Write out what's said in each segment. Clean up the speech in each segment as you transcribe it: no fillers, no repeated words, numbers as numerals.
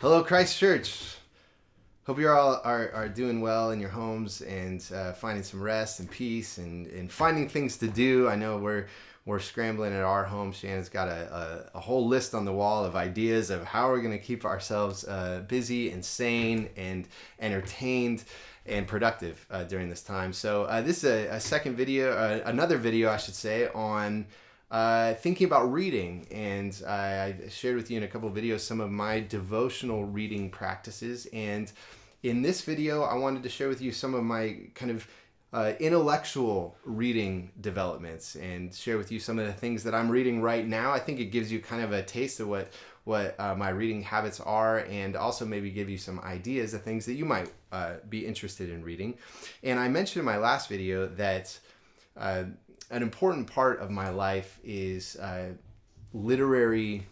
Hello, Christchurch. Hope you're all are doing well in your homes and finding some rest and peace and finding things to do. I know we're scrambling at our home. Shannon's got a whole list on the wall of ideas of how we're going to keep ourselves busy and sane and entertained and productive during this time. So this is a second video, another video, I should say, on thinking about reading, and I shared with you in a couple of videos some of my devotional reading practices, and in this video I wanted to share with you some of my kind of intellectual reading developments and share with you some of the things that I'm reading right now. I think it gives you kind of a taste of what my reading habits are, and also maybe give you some ideas of things that you might be interested in reading. And I mentioned in my last video that an important part of my life is literary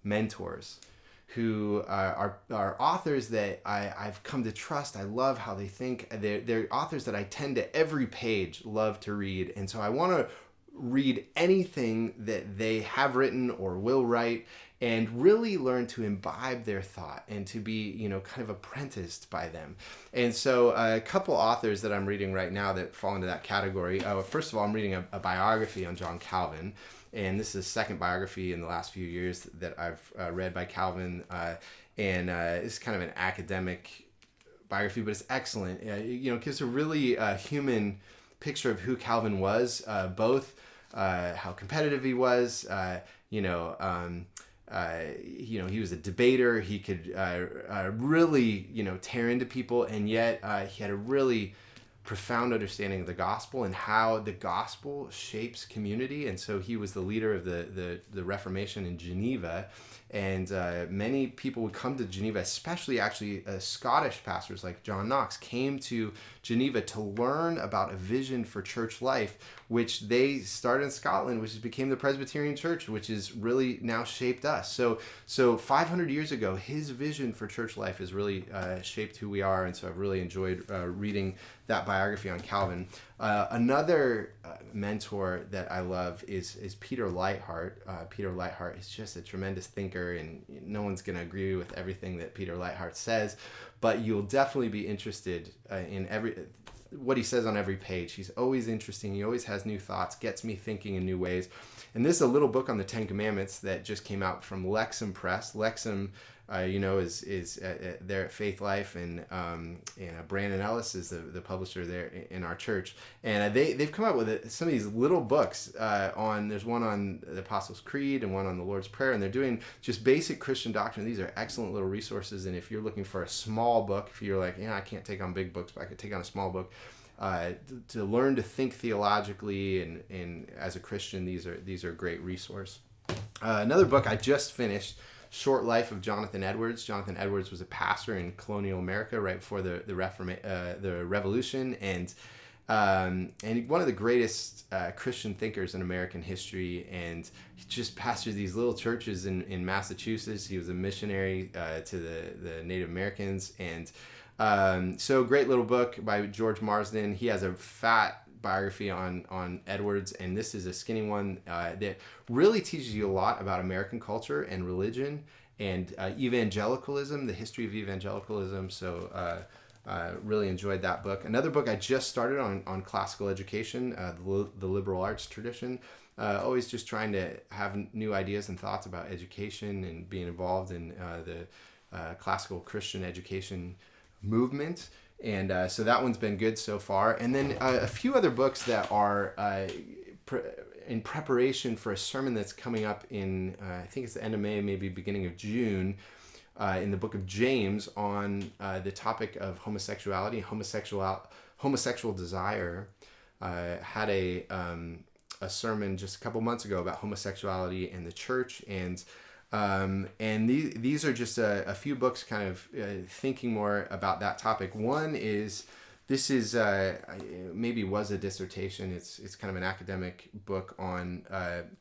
mentors who are authors that I've come to trust. I love how they think. They're authors that I tend to every page love to read. And so I want to read anything that they have written or will write and really learn to imbibe their thought and to be, kind of apprenticed by them. And so a couple authors that I'm reading right now that fall into that category. First of all, I'm reading a biography on John Calvin. And this is the second biography in the last few years that I've read by Calvin. And it's kind of an academic biography, but it's excellent. It gives a really human picture of who Calvin was, both how competitive he was, he was a debater. He could really, tear into people, and yet he had a really profound understanding of the gospel and how the gospel shapes community. And so he was the leader of the Reformation in Geneva, and many people would come to Geneva, especially actually Scottish pastors like John Knox came to Geneva to learn about a vision for church life, which they started in Scotland, which became the Presbyterian Church, which is really now shaped us. So 500 years ago, his vision for church life has really shaped who we are, and so I've really enjoyed reading that biography on Calvin. Another mentor that I love is Peter Lightheart. Peter Lightheart is just a tremendous thinker, and no one's going to agree with everything that Peter Lightheart says, but you'll definitely be interested in what he says on every page. He's always interesting. He always has new thoughts, gets me thinking in new ways. And this is a little book on the Ten Commandments that just came out from Lexham Press. Lexham, is there at Faith Life, and Brandon Ellis is the publisher there in our church. And they've come up with some of these little books there's one on the Apostles' Creed and one on the Lord's Prayer, and they're doing just basic Christian doctrine. These are excellent little resources, and if you're looking for a small book, if you're like, I can't take on big books, but I could take on a small book, to learn to think theologically and as a Christian, these are a great resource. Another book I just finished, Short Life of Jonathan Edwards. Jonathan Edwards was a pastor in colonial America right before the Revolution, and one of the greatest Christian thinkers in American history. And he just pastored these little churches in Massachusetts. He was a missionary to the Native Americans, and so great little book by George Marsden. He has a fat biography on Edwards, and this is a skinny one that really teaches you a lot about American culture and religion and evangelicalism, the history of evangelicalism. So really enjoyed that book. Another book I just started on classical education, the liberal arts tradition. Always just trying to have new ideas and thoughts about education and being involved in the classical Christian education movement. And so that one's been good so far. And then a few other books that are in preparation for a sermon that's coming up in, I think it's the end of May, maybe beginning of June, in the book of James on the topic of homosexuality, homosexual desire. Had a sermon just a couple months ago about homosexuality and the church, and these are just a few books kind of thinking more about that topic. One is, this is maybe was a dissertation. It's kind of an academic book on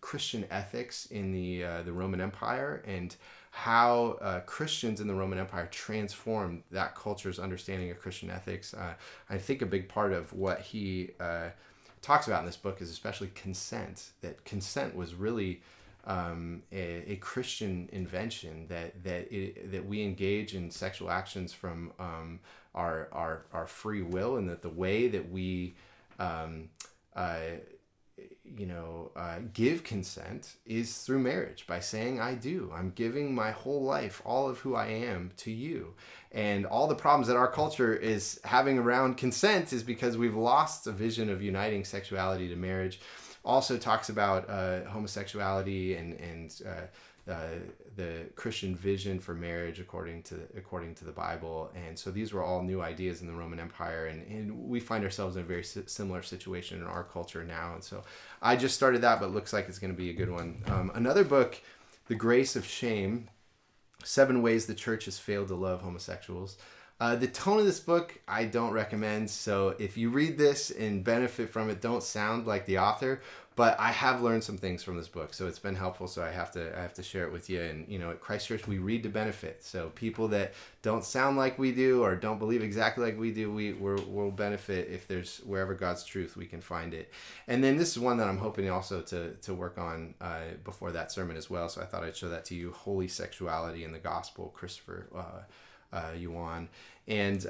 Christian ethics in the Roman Empire, and how Christians in the Roman Empire transformed that culture's understanding of Christian ethics. I think a big part of what he talks about in this book is especially consent. That consent was really a Christian invention, that we engage in sexual actions from our free will, and that the way that we give consent is through marriage, by saying I do. I'm giving my whole life, all of who I am, to you. And all the problems that our culture is having around consent is because we've lost a vision of uniting sexuality to marriage. Also talks about homosexuality and the Christian vision for marriage according to the Bible. And so these were all new ideas in the Roman Empire, and we find ourselves in a very similar situation in our culture now. And so I just started that, but it looks like it's going to be a good one. Another book, The Grace of Shame, 7 Ways the Church Has Failed to Love Homosexuals. The tone of this book I don't recommend, so if you read this and benefit from it, don't sound like the author. But I have learned some things from this book, so it's been helpful. So I have to share it with you. And at Christ Church we read to benefit. So people that don't sound like we do or don't believe exactly like we do, we'll benefit if there's wherever God's truth we can find it. And then this is one that I'm hoping also to work on before that sermon as well. So I thought I'd show that to you: Holy Sexuality in the Gospel, Christopher Yuan. And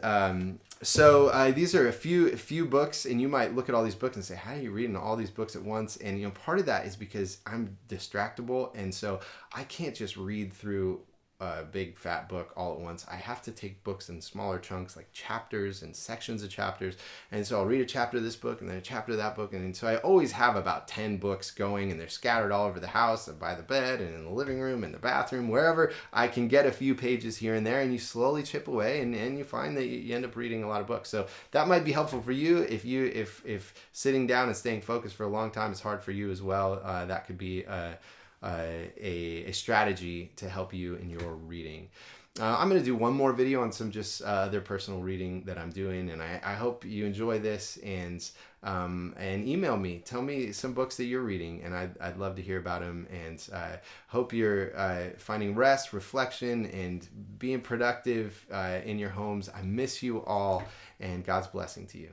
so these are a few books, and you might look at all these books and say, how are you reading all these books at once? And part of that is because I'm distractible, and so I can't just read through a big fat book all at once. I have to take books in smaller chunks, like chapters and sections of chapters. And so I'll read a chapter of this book and then a chapter of that book. And so I always have about 10 books going, and they're scattered all over the house and by the bed and in the living room and the bathroom, wherever I can get a few pages here and there. And you slowly chip away, and you find that you end up reading a lot of books. So that might be helpful for you if sitting down and staying focused for a long time is hard for you as well. That could be a strategy to help you in your reading. I'm going to do one more video on some just other personal reading that I'm doing, and I hope you enjoy this, and email me. Tell me some books that you're reading, and I'd love to hear about them, and hope you're finding rest, reflection, and being productive in your homes. I miss you all, and God's blessing to you.